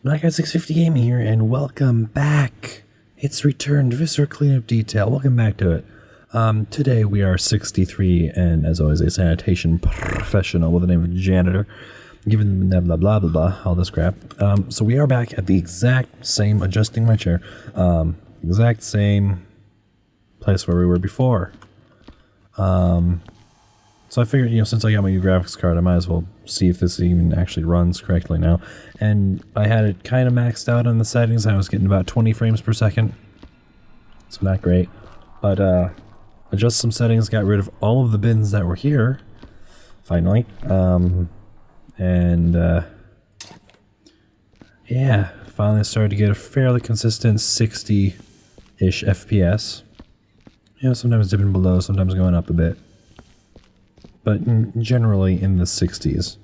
Black 650 Gaming here, and welcome back. It's returned, Viscera Cleanup Detail. Welcome back to it. Today we are 63, and as always, a sanitation professional with the name of janitor. Given blah blah blah blah blah, all this crap. So we are back at the exact same, adjusting my chair, exact same place where we were before. So I figured, since I got my new graphics card, I might as well see if this even actually runs correctly now. And I had it kind of maxed out on the settings. I was getting about 20 frames per second. So not great. But adjust some settings, got rid of all of the bins that were here. Finally. Yeah, finally started to get a fairly consistent 60-ish FPS. Sometimes dipping below, sometimes going up a bit. But generally in the 60s.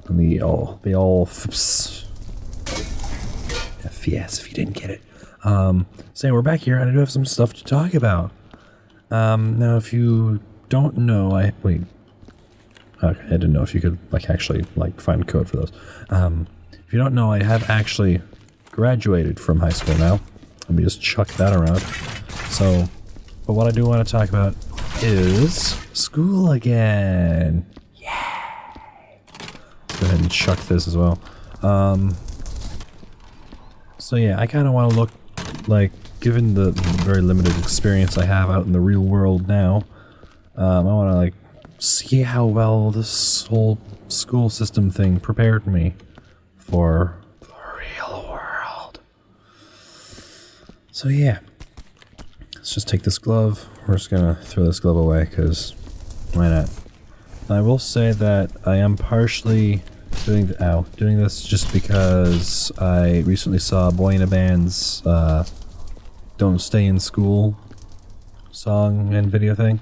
And the all FPS, if you didn't get it. So we're back here, and I do have some stuff to talk about. Now if you don't know, okay, I didn't know if you could actually find code for those. If you don't know, I have actually graduated from high school now. Let me just chuck that around. But what I do want to talk about is school again. Yay! Let's go ahead and chuck this as well. So yeah, I kind of want to look given the very limited experience I have out in the real world now, I want to see how well this whole school system thing prepared me for the real world. So yeah. Let's just take this glove. We're just gonna throw this glove away, because why not? I will say that I am partially doing this just because I recently saw Boy in a Band's Don't Stay in School song and video thing.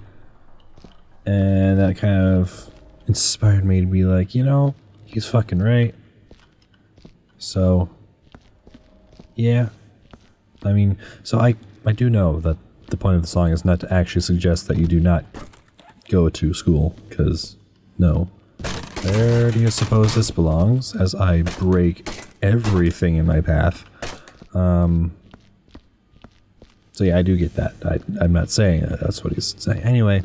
And that kind of inspired me to be like, he's fucking right. So, yeah. So I do know that the point of the song is not to actually suggest that you do not go to school, because no. Where do you suppose this belongs, as I break everything in my path? So yeah, I do get that. I'm not saying that's what he's saying. Anyway,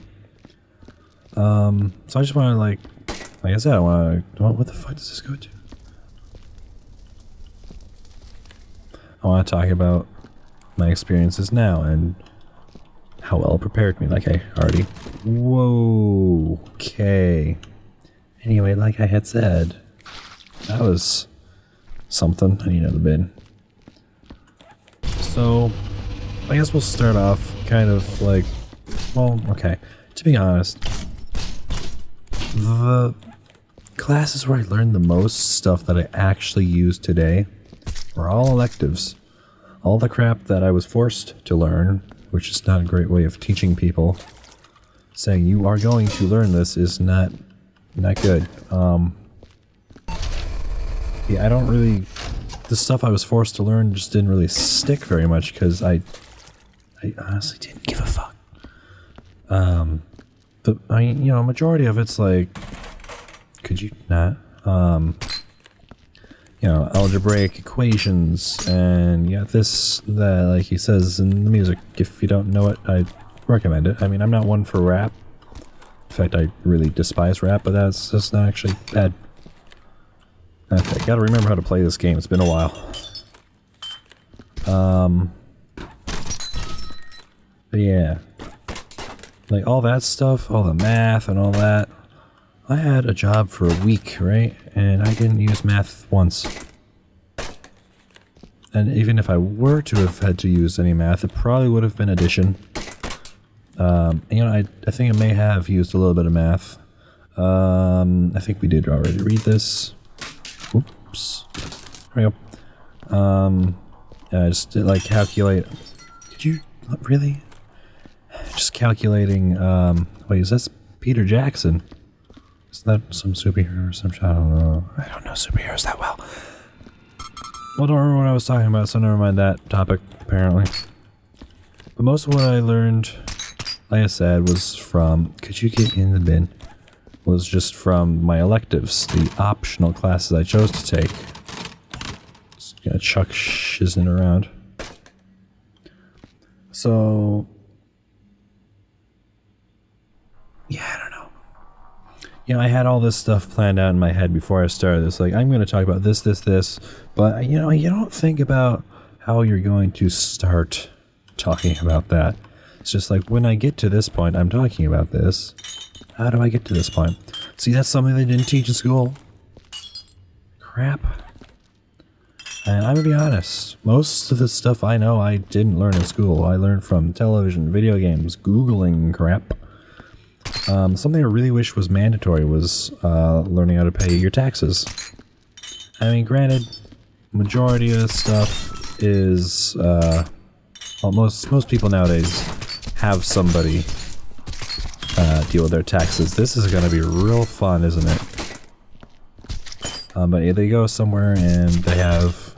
so I just want to like I said, I want to, what the fuck does this go to? I want to talk about my experiences now and how well it prepared me, like I already... Whoa, okay. Anyway, like I had said, that was something. I need another bin. So, I guess we'll start off kind of okay. To be honest, the classes where I learned the most stuff that I actually use today were all electives. All the crap that I was forced to learn, which is not a great way of teaching people. Saying you are going to learn this is not good. Yeah, I don't really... The stuff I was forced to learn just didn't really stick very much, because I honestly didn't give a fuck. But majority of it's could you not? Algebraic equations, and this, that, like he says in the music. If you don't know it, I recommend it. I'm not one for rap. In fact, I really despise rap, but that's not actually bad. Okay, gotta remember how to play this game. It's been a while. But yeah. All that stuff, all the math and all that. I had a job for a week, right? And I didn't use math once. And even if I were to have had to use any math, it probably would have been addition. I think I may have used a little bit of math. I think we did already read this. Oops. There we go. Just calculate. Could you really? Just calculating. Wait, is that Peter Jackson? Is that some superhero or some shit? I don't know. I don't know superheroes that well. Well, I don't remember what I was talking about, so never mind that topic, apparently. But most of what I learned, like I said, was from... Could you get in the bin? Was just from my electives, the optional classes I chose to take. Just gonna chuck shizzing around. So, yeah, I don't know. You know, I had all this stuff planned out in my head before I started this. Like, I'm going to talk about this, but, you know, you don't think about how you're going to start talking about that. It's just like, when I get to this point, I'm talking about this. How do I get to this point? See, that's something they didn't teach in school. Crap. And I'm gonna be honest, most of the stuff I know I didn't learn in school. I learned from television, video games, Googling crap. Something I really wish was mandatory was learning how to pay your taxes. I mean, granted, majority of the stuff is, well, most people nowadays have somebody deal with their taxes. This is gonna be real fun, isn't it? But yeah, they go somewhere and they have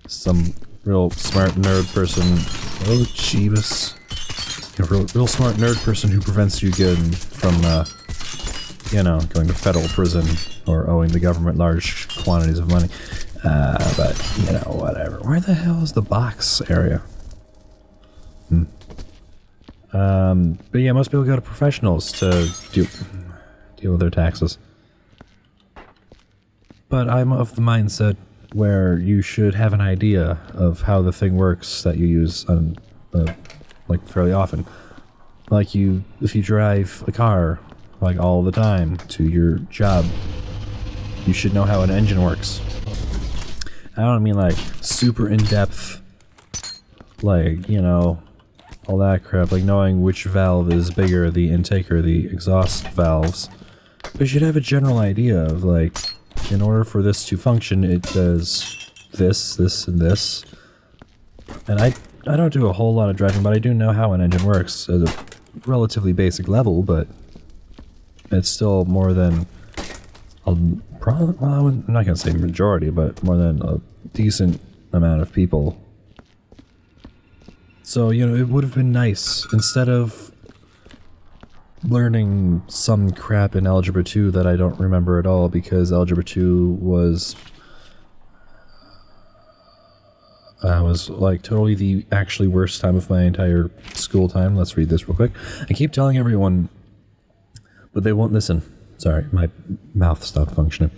some real smart nerd person. Oh, Jeebus. Real smart nerd person who prevents you getting from, you know, going to federal prison or owing the government large quantities of money. But, you know, whatever. Where the hell is the box area? But yeah, most people go to professionals to deal with their taxes. But I'm of the mindset where you should have an idea of how the thing works that you use on, like, fairly often. Like if you drive a car, like, all the time to your job, you should know how an engine works. I don't mean, like, super in-depth, like, you know, all that crap, like knowing which valve is bigger, the intake or the exhaust valves. But you should have a general idea of, like, in order for this to function, it does this, this, and this. And I don't do a whole lot of driving, but I do know how an engine works at a relatively basic level, but it's still more than well, I'm not going to say majority, but more than a decent amount of people. So, you know, it would have been nice, instead of learning some crap in Algebra 2 that I don't remember at all, because Algebra 2 was like totally the actually worst time of my entire school time. Let's read this real quick. I keep telling everyone, but they won't listen. Sorry, my mouth stopped functioning.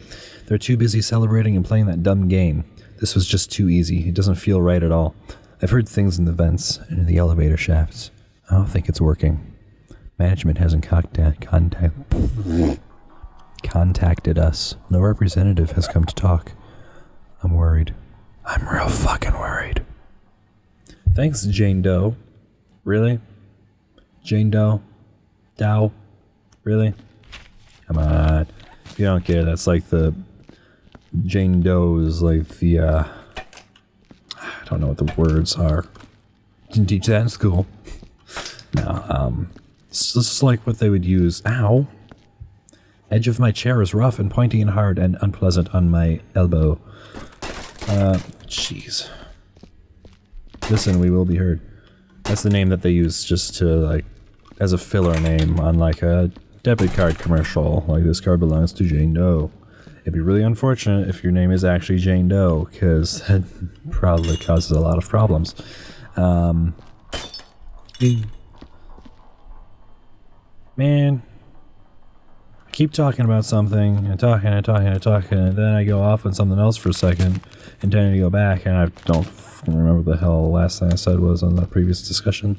They're too busy celebrating and playing that dumb game. This was just too easy. It doesn't feel right at all. I've heard things in the vents and in the elevator shafts. I don't think it's working. Management hasn't contacted us. No representative has come to talk. I'm worried. I'm real fucking worried. Thanks, Jane Doe. Really? Jane Doe? Dow? Really? Come on. If you don't care, that's like the... Jane Doe is like the, I don't know what the words are. Didn't teach that in school. No, it's just like what they would use. Ow! Edge of my chair is rough and pointy and hard and unpleasant on my elbow. Jeez. Listen, we will be heard. That's the name that they use just to, like, as a filler name on, like, a debit card commercial. Like, this card belongs to Jane Doe. It'd be really unfortunate if your name is actually Jane Doe, because that probably causes a lot of problems. Man, I keep talking about something, and talking, and then I go off on something else for a second, intending to go back, and I don't remember what the hell the last thing I said was on the previous discussion.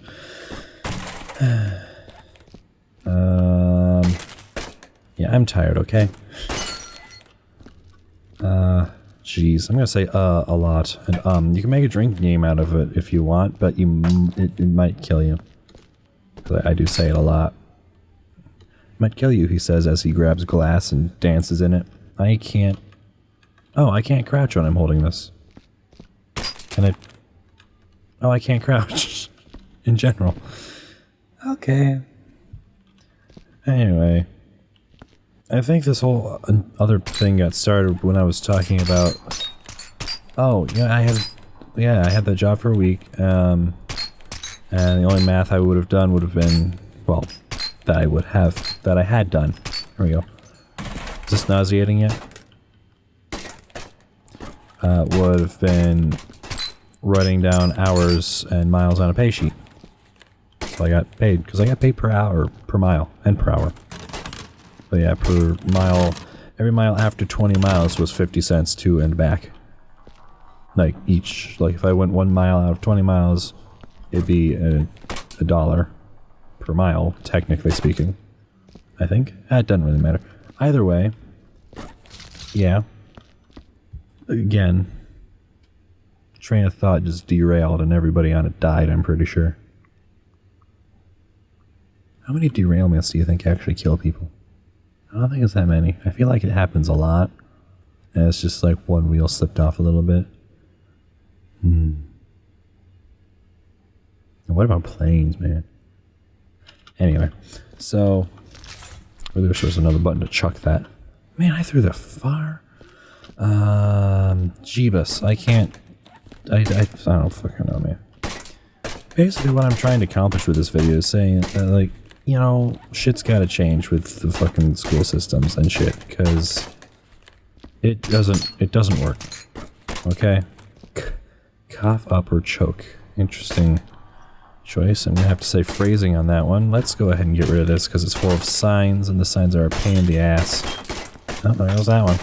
Yeah, I'm tired, okay? Jeez, I'm gonna say, a lot, and, you can make a drinking game out of it if you want, but it might kill you. 'Cause I do say it a lot. Might kill you, he says as he grabs glass and dances in it. I can't... Oh, I can't crouch when I'm holding this. Can I... Oh, I can't crouch. In general. Okay. Anyway. I think this whole other thing got started when I was talking about... Oh, yeah, I had that job for a week, and the only math I would have done would have been, well, that I had done. There we go. Is this nauseating yet? would have been writing down hours and miles on a pay sheet. So I got paid, because I got paid per hour, per mile, and per hour. But yeah, per mile, every mile after 20 miles was 50 cents to and back. Like each, like if I went 1 mile out of 20 miles, it'd be a dollar per mile, technically speaking. I think. It doesn't really matter. Either way, yeah. Again, train of thought just derailed and everybody on it died, I'm pretty sure. How many derailments do you think actually kill people? I don't think it's that many. I feel like it happens a lot. And it's just like one wheel slipped off a little bit. And what about planes, man? Anyway, so I really wish there was another button to chuck that. Man, I threw that far. Jeebus, I can't. I don't fucking know, man. Basically, what I'm trying to accomplish with this video is saying that, like, you know, shit's gotta change with the fucking school systems and shit, because it doesn't work. Okay? Cough up or choke. Interesting choice. I'm gonna have to say phrasing on that one. Let's go ahead and get rid of this, because it's full of signs, and the signs are a pain in the ass. Oh, there goes that one.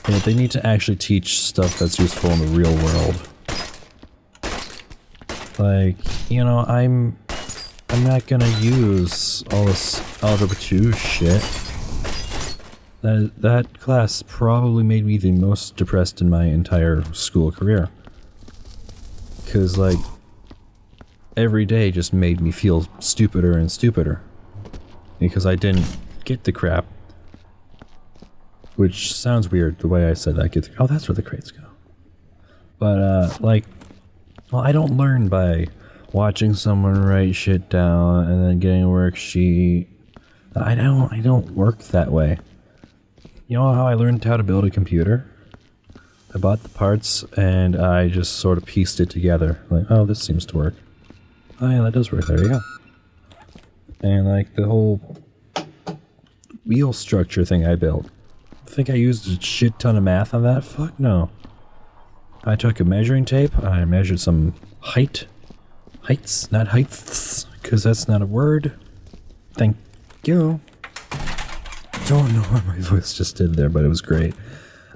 Yeah, they need to actually teach stuff that's useful in the real world. Like, you know, I'm not gonna use all this Algebra 2 shit. That class probably made me the most depressed in my entire school career. 'Cause, like, every day just made me feel stupider and stupider. Because I didn't get the crap. Which sounds weird, the way I said that. Oh, that's where the crates go. But, like, well, I don't learn by watching someone write shit down and then getting a worksheet. I don't work that way. You know how I learned how to build a computer? I bought the parts and I just sort of pieced it together. Like, oh, this seems to work. Oh yeah, that does work. There you go. And like the whole wheel structure thing I built. Think I used a shit ton of math on that? Fuck no. I took a measuring tape, I measured some heights, not heights, because that's not a word. Thank you. Don't know what my voice just did there, but it was great.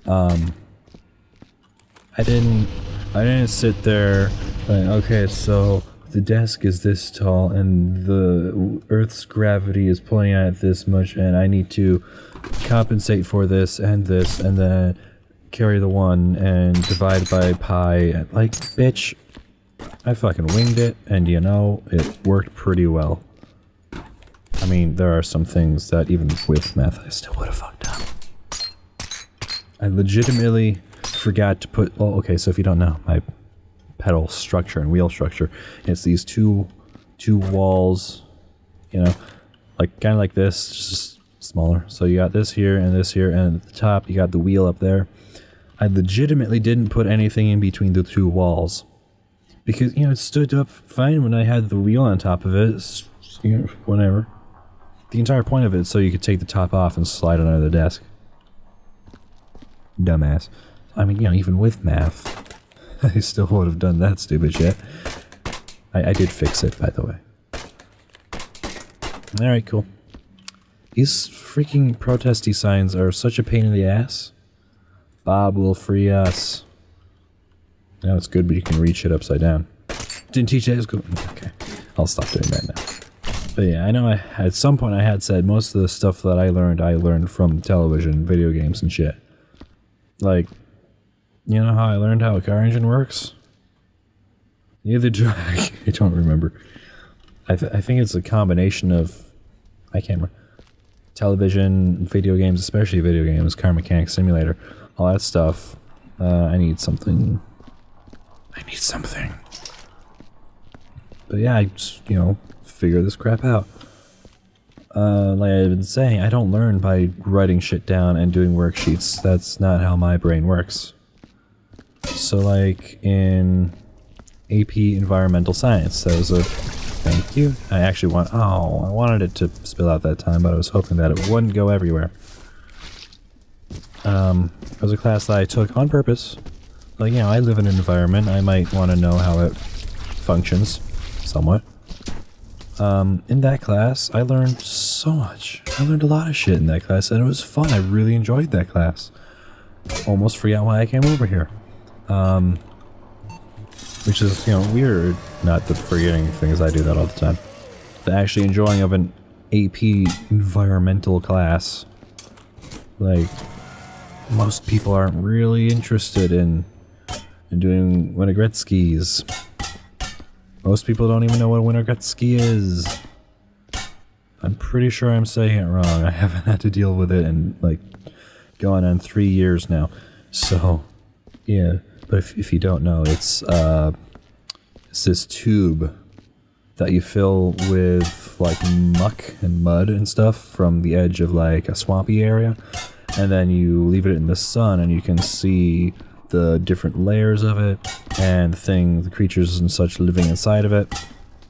I didn't sit there like, okay, so the desk is this tall and the Earth's gravity is pulling at it this much and I need to compensate for this and then carry the 1 and divide by pi. Like, bitch, I fucking winged it, and you know, it worked pretty well. I mean, there are some things that even with math I still would have fucked up. I legitimately forgot to put, well, okay, so if you don't know, my pedal structure and wheel structure, it's these two walls, you know, like kind of like this, just smaller. So you got this here, and at the top you got the wheel up there. I legitimately didn't put anything in between the 2 walls. Because, you know, it stood up fine when I had the wheel on top of it, you know, whatever. The entire point of it is so you could take the top off and slide it under the desk. Dumbass. I mean, you know, even with math, I still would have done that stupid shit. I did fix it, by the way. Alright, cool. These freaking protesty signs are such a pain in the ass. Bob will free us. Now it's good, but you can read shit upside down. Didn't teach that as good. Okay, I'll stop doing that now. But yeah, I know at some point I had said most of the stuff that I learned from television, video games, and shit. Like, you know how I learned how a car engine works? Neither do I. I don't remember. I think it's a combination of, I can't remember. Television, video games, especially video games, car mechanics simulator, all that stuff. I need something. But yeah, I just, you know, figure this crap out. Like I've been saying, I don't learn by writing shit down and doing worksheets. That's not how my brain works. So like in AP Environmental Science, that was a thank you. I wanted it to spill out that time, but I was hoping that it wouldn't go everywhere. It was a class that I took on purpose. Like, you know, I live in an environment, I might want to know how it functions, somewhat. In that class, I learned so much. I learned a lot of shit in that class, and it was fun. I really enjoyed that class. Almost forgot why I came over here. Which is, you know, weird. Not that forgetting things, I do that all the time. The actually enjoying of an AP environmental class. Like, most people aren't really interested in doing vinaigrette skis. Most people don't even know what a vinaigrette ski is. I'm pretty sure I'm saying it wrong. I haven't had to deal with it in, like, going on 3 years now. So, yeah. But if you don't know, it's this tube that you fill with, like, muck and mud and stuff from the edge of, like, a swampy area. And then you leave it in the sun and you can see the different layers of it and the creatures and such living inside of it.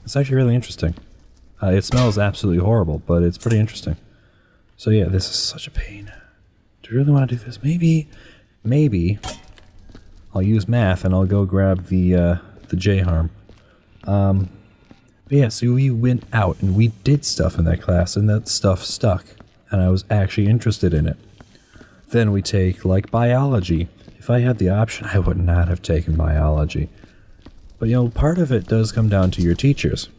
It's actually really interesting. It smells absolutely horrible, but it's pretty interesting. So yeah, this is such a pain. Do you really want to do this? Maybe I'll use math and I'll go grab the J-harm. But yeah, so we went out and we did stuff in that class and that stuff stuck. And I was actually interested in it. Then we take, like, biology. If I had the option, I would not have taken biology. But, you know, part of it does come down to your teachers.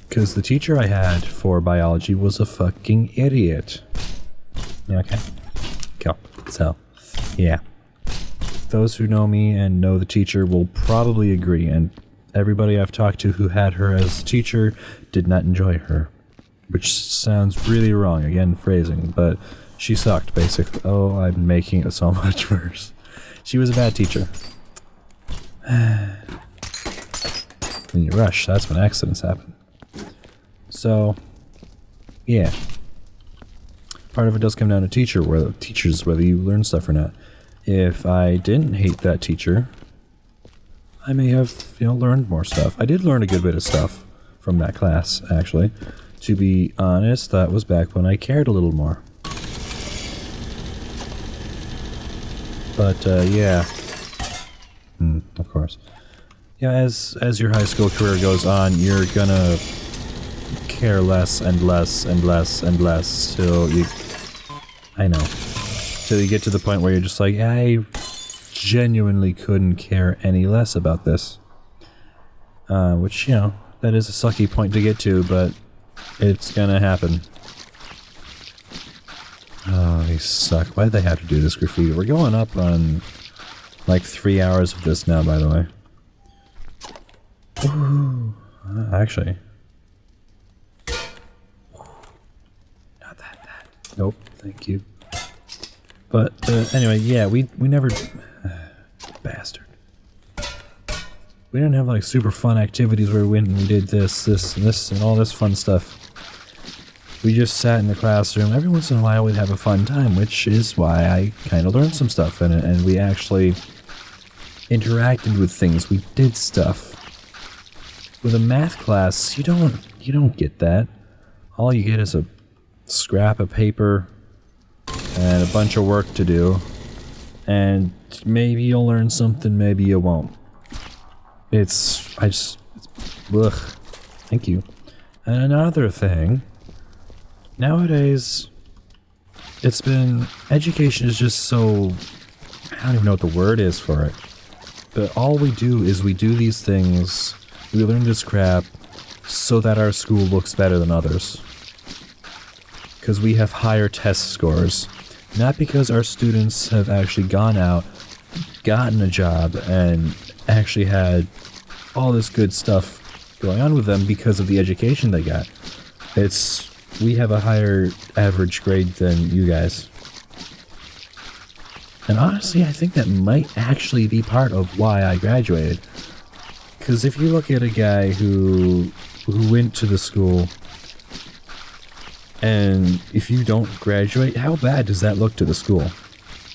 Because the teacher I had for biology was a fucking idiot. Yeah, okay. Cool. So, yeah. Those who know me and know the teacher will probably agree, and everybody I've talked to who had her as a teacher did not enjoy her. Which sounds really wrong, again, phrasing, but she sucked, basically. Oh, I'm making it so much worse. She was a bad teacher. When you rush, that's when accidents happen. So, yeah. Part of it does come down to teachers, whether you learn stuff or not. If I didn't hate that teacher, I may have, you know, learned more stuff. I did learn a good bit of stuff from that class, actually. To be honest, that was back when I cared a little more. But, yeah. Of course. Yeah, as your high school career goes on, you're gonna care less and less and less and less till you... I know. Till you get to the point where you're just like, I genuinely couldn't care any less about this. Which, you know, that is a sucky point to get to, but it's gonna happen. Oh, they suck. Why did they have to do this graffiti? We're going up on, like, 3 hours of this now, by the way. Ooh. Actually. Not that bad. Nope, thank you. But, anyway, yeah, we never... bastard. We didn't have, like, super fun activities where we went and we did this, and this, and all this fun stuff. We just sat in the classroom. Every once in a while we'd have a fun time, which is why I kind of learned some stuff in it, and we actually interacted with things. We did stuff. With a math class, you don't get that. All you get is a scrap of paper and a bunch of work to do, and maybe you'll learn something, maybe you won't. Ugh. Thank you. And another thing, nowadays, education is just so, I don't even know what the word is for it, but all we do is we do these things, we learn this crap, so that our school looks better than others. Because we have higher test scores. Not because our students have actually gone out, gotten a job, and actually had all this good stuff going on with them because of the education they got. We have a higher average grade than you guys. And honestly, I think that might actually be part of why I graduated. Because if you look at a guy who went to the school, and if you don't graduate, how bad does that look to the school?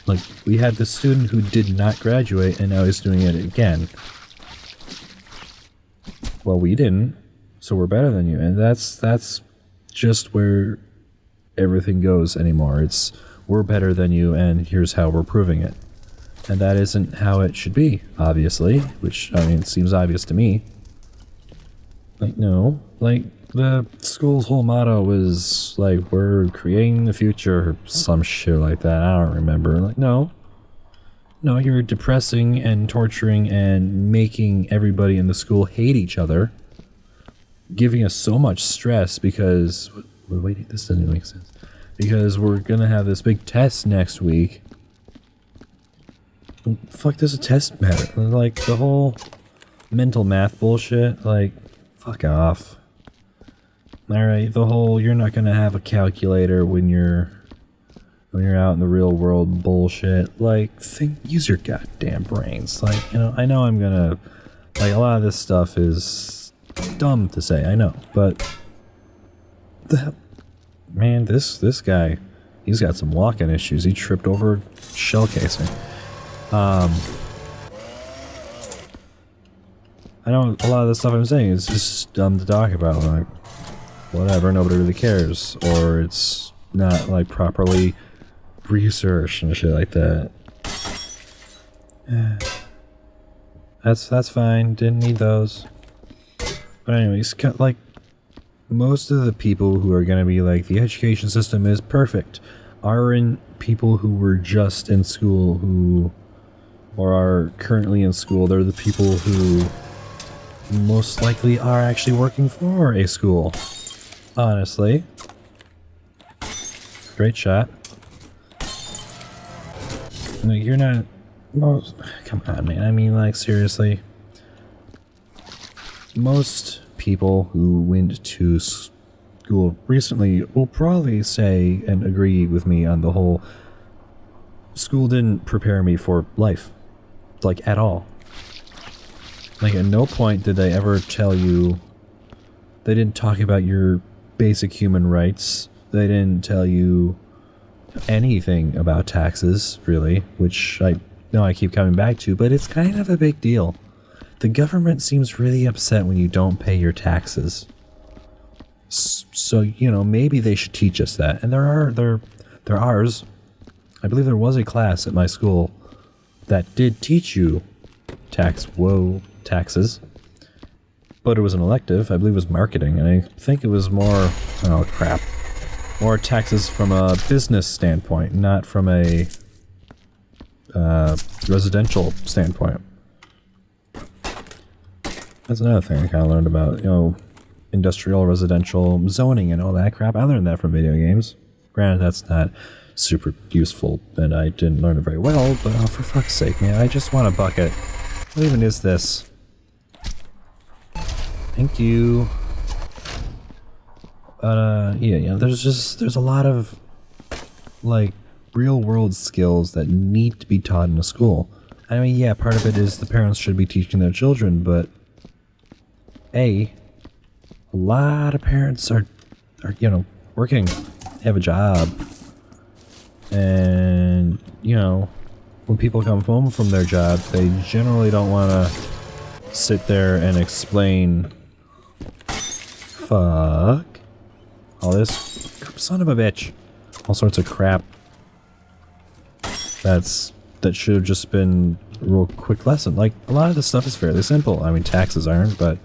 Like, we had this student who did not graduate, and now he's doing it again. Well, we didn't, so we're better than you, and that's just where everything goes anymore. we're better than you and here's how we're proving it. And that isn't how it should be, obviously, which, I mean, it seems obvious to me. Like, no. Like, the school's whole motto was, like, we're creating the future, or some shit like that. I don't remember. Like, no. No, you're depressing and torturing and making everybody in the school hate each other. Giving us so much stress because... Wait, this doesn't make sense. Because we're gonna have this big test next week. Fuck, does a test matter? Like, the whole mental math bullshit, like, fuck off. Alright, the whole you're not gonna have a calculator when you're out in the real world bullshit. Like, use your goddamn brains. Like, you know, I know I'm gonna... Like, a lot of this stuff is dumb to say, I know, but... What the hell? Man, this guy, he's got some walking issues. He tripped over shell casing. I know a lot of the stuff I'm saying is just dumb to talk about, like, whatever, nobody really cares, or it's not, like, properly researched and shit like that. That's fine, didn't need those. But anyways, like, most of the people who are gonna be like, the education system is perfect, are in people who were just in school who... or are currently in school. They're the people who most likely are actually working for a school. Honestly. Great shot. No, you're not... Most... Come on, man. I mean, like, seriously. Most people who went to school recently will probably say and agree with me on the whole... School didn't prepare me for life. Like, at all. Like, at no point did they ever tell you... They didn't talk about your basic human rights. They didn't tell you anything about taxes, really, which I know I keep coming back to, but it's kind of a big deal. The government seems really upset when you don't pay your taxes. So, you know, maybe they should teach us that. And there are... I believe there was a class at my school that did teach you taxes, but it was an elective. I believe it was marketing, and I think it was more, oh crap, more taxes from a business standpoint, not from a residential standpoint. That's another thing I kind of learned about, you know, industrial, residential, zoning and all that crap. I learned that from video games. Granted, that's not super useful, and I didn't learn it very well, but oh, for fuck's sake, man, I just want a bucket. What even is this? Thank you. But, yeah, you know, there's a lot of, like, real-world skills that need to be taught in a school. I mean, yeah, part of it is the parents should be teaching their children, but, a lot of parents are, you know, working, have a job. And, you know, when people come home from their job, they generally don't want to sit there and explain, fuck, all this, son of a bitch, all sorts of crap. That should have just been a real quick lesson. Like, a lot of this stuff is fairly simple. I mean, taxes aren't, but,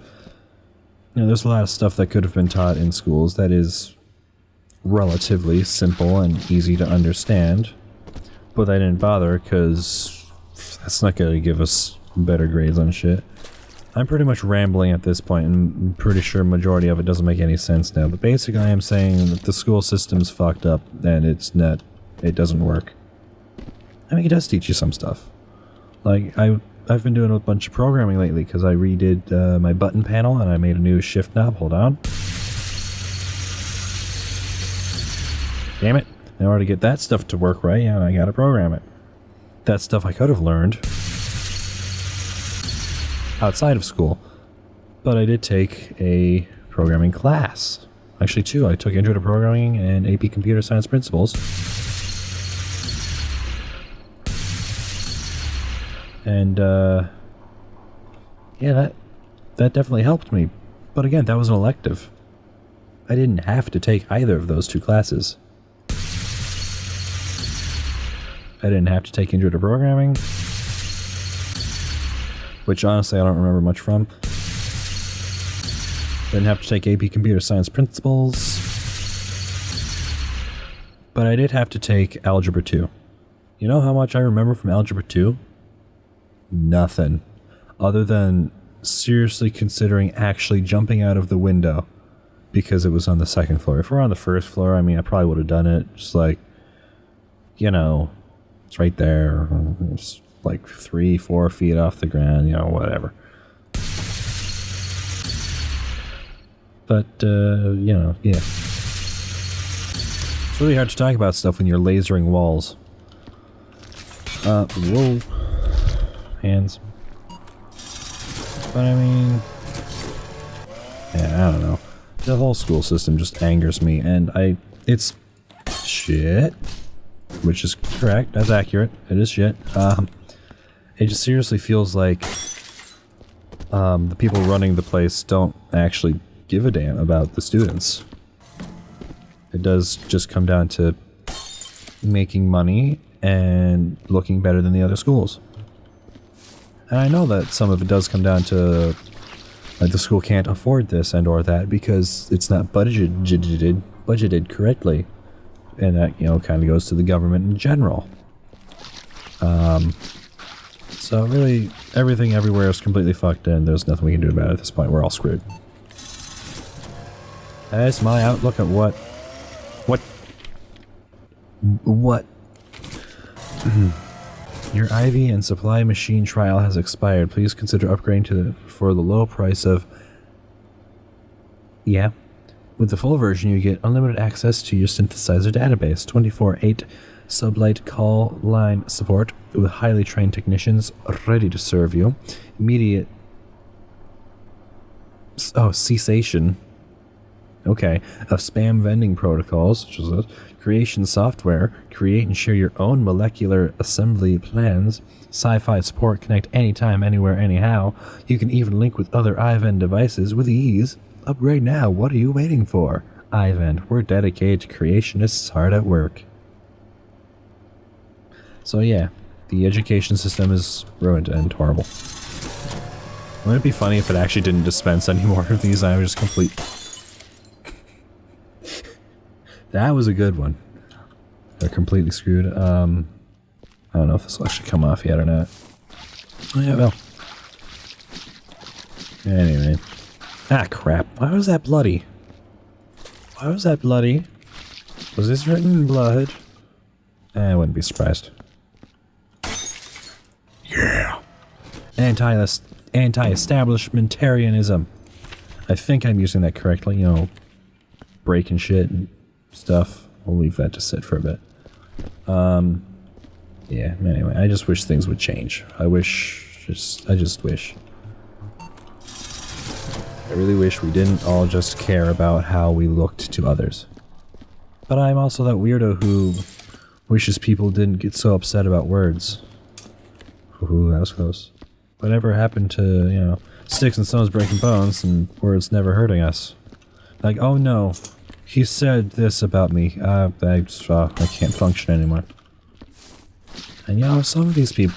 you know, there's a lot of stuff that could have been taught in schools that is relatively simple and easy to understand, but they didn't bother because that's not going to give us better grades on shit. I'm pretty much rambling at this point, and I'm pretty sure majority of it doesn't make any sense now, but basically I am saying that the school system's fucked up and it doesn't work. I mean, it does teach you some stuff. Like, I've been doing a bunch of programming lately because I redid my button panel and I made a new shift knob. Hold on. Damn it. In order to get that stuff to work right, yeah, I gotta program it. That stuff I could have learned outside of school. But I did take a programming class. Actually, two. I took Intro to Programming and AP Computer Science Principles. And, yeah, that definitely helped me. But again, that was an elective. I didn't have to take either of those two classes. I didn't have to take intro to programming, which honestly I don't remember much from. Didn't have to take AP Computer Science Principles, but I did have to take Algebra 2. You know how much I remember from Algebra 2? Nothing. Other than seriously considering actually jumping out of the window because it was on the second floor. If we're on the first floor, I mean, I probably would have done it. Just like, you know, it's right there. It's like 3-4 feet off the ground, you know, whatever. But, you know, yeah. It's really hard to talk about stuff when you're lasering walls. Whoa. Hands. But I mean... yeah, I don't know. The whole school system just angers me, and it's shit. Which is correct, that's accurate. It is shit. It just seriously feels like the people running the place don't actually give a damn about the students. It does just come down to making money and looking better than the other schools. And I know that some of it does come down to like the school can't afford this and or that because it's not budgeted correctly. And that, you know, kind of goes to the government in general. So really, everything everywhere is completely fucked and there's nothing we can do about it at this point. We're all screwed. That's my outlook at what Your IV and supply machine trial has expired. Please consider upgrading for the low price of... yeah. With the full version, you get unlimited access to your synthesizer database, 24/8 sublight call line support with highly trained technicians ready to serve you, immediate cessation of spam vending protocols, such as creation software, create and share your own molecular assembly plans, sci-fi support, connect anytime, anywhere, anyhow. You can even link with other iVend devices with ease. Upgrade now, what are you waiting for? iVend, we're dedicated to creationists hard at work. So yeah, the education system is ruined and horrible. Wouldn't it be funny if it actually didn't dispense any more of these? I was just complete... that was a good one. They're completely screwed. I don't know if this will actually come off yet or not. Oh yeah, well. Anyway. Ah, crap. Why was that bloody? Why was that bloody? Was this written in blood? I wouldn't be surprised. Yeah! Anti-establishmentarianism. I think I'm using that correctly, you know, breaking shit and stuff. We'll leave that to sit for a bit. Yeah, anyway, I just wish things would change. I just wish. I really wish we didn't all just care about how we looked to others. But I'm also that weirdo who wishes people didn't get so upset about words. Ooh, that was close. Whatever happened to, you know, sticks and stones breaking bones and words never hurting us? Like, oh no, he said this about me. I can't function anymore. And you know, some of these people,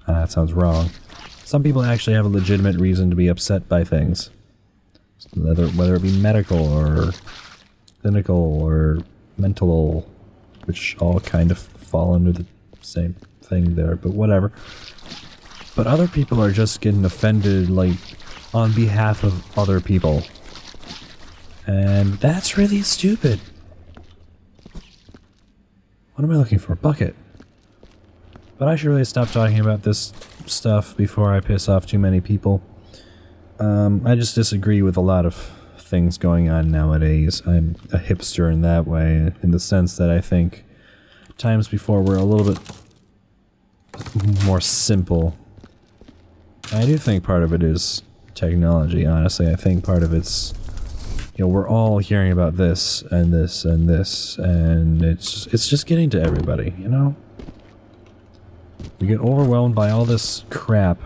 that sounds wrong. Some people actually have a legitimate reason to be upset by things. Whether it be medical or clinical or mental, which all kind of fall under the same thing there, but whatever. But other people are just getting offended, like, on behalf of other people. And that's really stupid. What am I looking for? Bucket. But I should really stop talking about this stuff before I piss off too many people. I just disagree with a lot of things going on nowadays. I'm a hipster in that way, in the sense that I think times before were a little bit more simple. I do think part of it is technology, honestly. I think part of it's, you know, we're all hearing about this and this and this, and it's just getting to everybody, you know? We get overwhelmed by all this crap.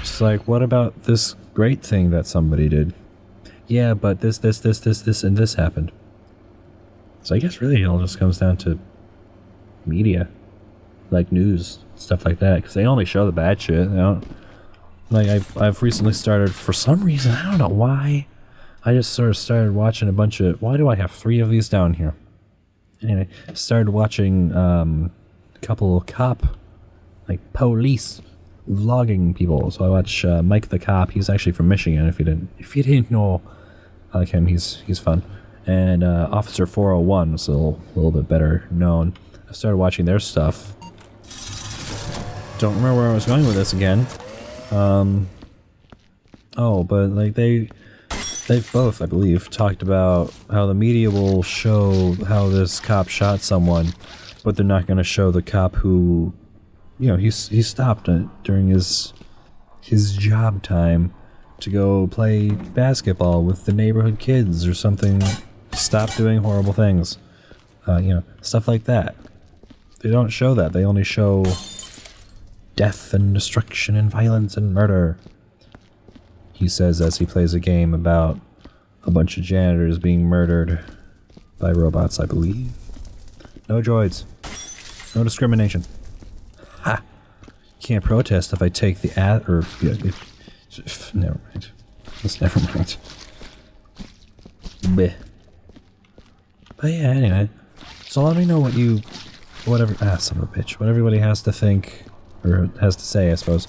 It's like, what about this great thing that somebody did? Yeah, but this, and this happened. So I guess really it all just comes down to media, like news, stuff like that, because they only show the bad shit. They don't, like I've recently started, for some reason, I don't know why, I just sort of started watching a bunch of, why do I have 3 of these down here? Anyway, started watching a couple of cop, like police vlogging people. So I watch Mike the Cop. He's actually from Michigan. If you didn't know, I like him. He's fun. And Officer 401 is a little bit better known. I started watching their stuff. Don't remember where I was going with this again. Oh, but like they've both, I believe, talked about how the media will show how this cop shot someone, but they're not going to show the cop who, you know, he stopped during his job time to go play basketball with the neighborhood kids or something. Stop doing horrible things. You know, stuff like that. They don't show that. They only show death and destruction and violence and murder. He says as he plays a game about a bunch of janitors being murdered by robots, I believe. No droids. No discrimination. Ha! Can't protest if I take the or yeah, never mind. Let's never mind. Bleh. But yeah, anyway. So let me know what son of a bitch, what everybody has to think, or has to say, I suppose,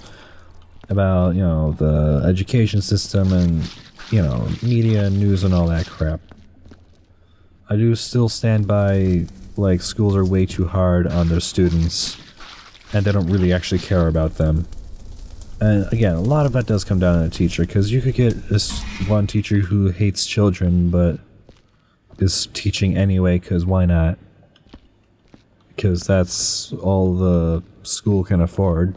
about, you know, the education system and, you know, media and news and all that crap. I do still stand by, like, schools are way too hard on their students, and they don't really actually care about them. And again, a lot of that does come down to the teacher, because you could get this one teacher who hates children, but is teaching anyway, because why not? Because that's all the school can afford.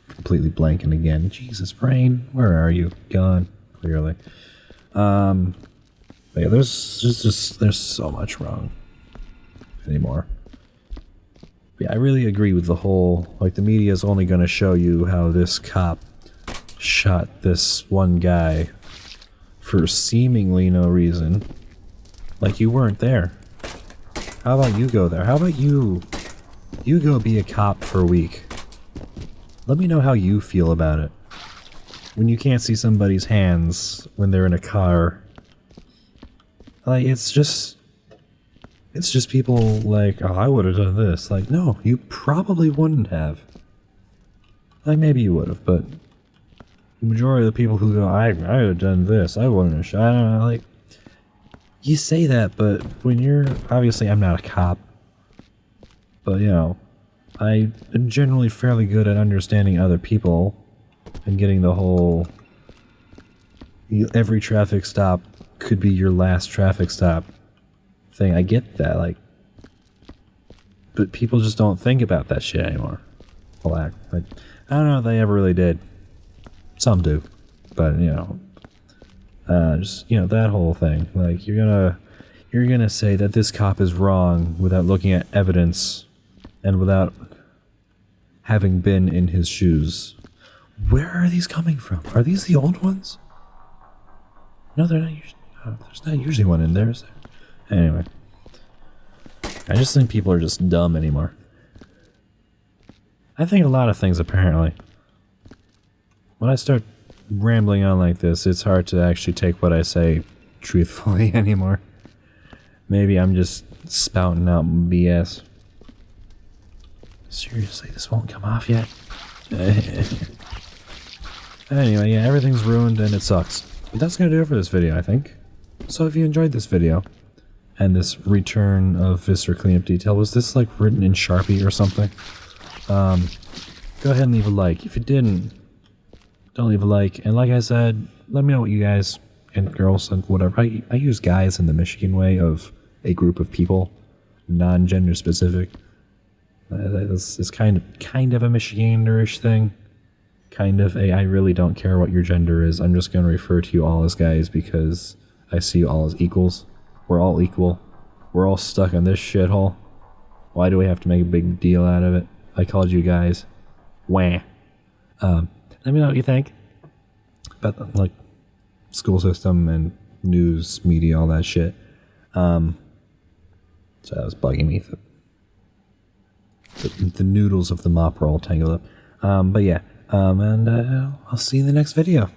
Completely blanking again. Jesus, brain, where are you? Gone, clearly. But yeah, there's so much wrong anymore. Yeah, I really agree with the whole, like, the media is only going to show you how this cop shot this one guy for seemingly no reason. Like, you weren't there. How about you go there? How about you go be a cop for a week? Let me know how you feel about it. When you can't see somebody's hands when they're in a car. Like, it's just people like, oh, I would have done this. Like, no, you probably wouldn't have. Like, maybe you would have, but the majority of the people who go, I would have done this, I wouldn't have shot, I don't know, like, you say that, but when you're, obviously I'm not a cop, but, you know, I am generally fairly good at understanding other people and getting the whole, every traffic stop could be your last traffic stop thing. I get that, like, but people just don't think about that shit anymore. Like, I don't know if they ever really did. Some do, but, you know, just, you know, that whole thing. Like, you're gonna say that this cop is wrong without looking at evidence and without having been in his shoes. Where are these coming from? Are these the old ones? No, they're not usually. There's not usually one in there, is there? Anyway. I just think people are just dumb anymore. I think a lot of things, apparently. When I start rambling on like this, it's hard to actually take what I say truthfully anymore. Maybe I'm just spouting out BS. Seriously, this won't come off yet? Anyway, yeah, everything's ruined and it sucks. But that's gonna do it for this video, I think. So if you enjoyed this video, and this return of Viscera cleanup detail, was this like written in Sharpie or something? Go ahead and leave a like. If you didn't, don't leave a like. And like I said, let me know what you guys and girls and whatever. I use guys in the Michigan way of a group of people, non-gender specific. It's kind of a Michigander-ish thing. Kind of a I really don't care what your gender is. I'm just going to refer to you all as guys because I see you all as equals. We're all equal. We're all stuck in this shithole. Why do we have to make a big deal out of it? I called you guys. Wah. Let me know what you think. But, like, school system and news, media, all that shit. So that was bugging me. The noodles of the mop were all tangled up. But yeah, and I'll see you in the next video.